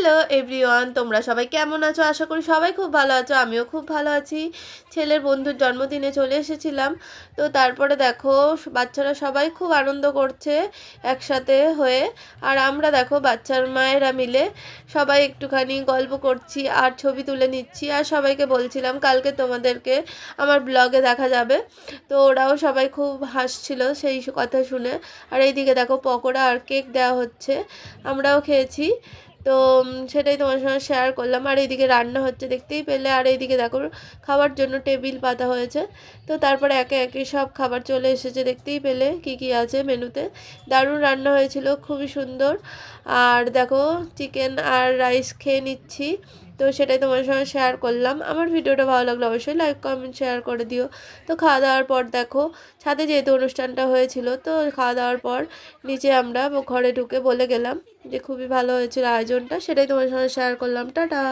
Hello everyone, তোমরা সবাই কেমন আছো? আশা করি সবাই খুব ভালো আছো। আমিও খুব ভালো আছি। ছেলের বন্ধুর জন্মদিনে চলে এসেছিলাম। তো তারপরে দেখো বাচ্চারা সবাই খুব আনন্দ করছে একসাথে হয়ে। আর আমরা দেখো বাচ্চার মায়েরা মিলে সবাই একটুখানি গল্প করছি আর ছবি তুলে নিচ্ছি। আর সবাইকে বলছিলাম কালকে তোমাদেরকে আমার ব্লগে দেখা যাবে। তো ওরাও সবাই খুব হাসছিল সেই কথা শুনে। আর এইদিকে দেখো পকোড়া আর কেক দেওয়া হচ্ছে, আমরাও খেয়েছি। তো সেটাই তোমার সঙ্গে শেয়ার করলাম। আর এইদিকে রান্না হচ্ছে দেখতেই পেলে। আর এইদিকে দেখো খাবার জন্য টেবিল পাতা হয়েছে। তো তারপরে একে একে সব খাবার চলে এসেছে, দেখতেই পেলে কি কি আছে মেনুতে। দারুণ রান্না হয়েছিল, খুবই সুন্দর। আর দেখো চিকেন আর রাইস খেয়ে নিচ্ছি। তো সেটাই তোমার সঙ্গে শেয়ার করলাম। আমার ভিডিওটা ভালো লাগলে অবশ্যই লাইক কমেন্ট শেয়ার করে দিও। তো খাওয়া দাওয়ার পর দেখো ছাদে যেহেতু অনুষ্ঠানটা হয়েছিল, তো খাওয়া দাওয়ার পর নিচে আমরা ঘরে ঢুকে বলে গেলাম যে খুবই ভালো হয়েছিল আয়োজনটা। সেটাই তোমার সঙ্গে শেয়ার করলাম। টাটা।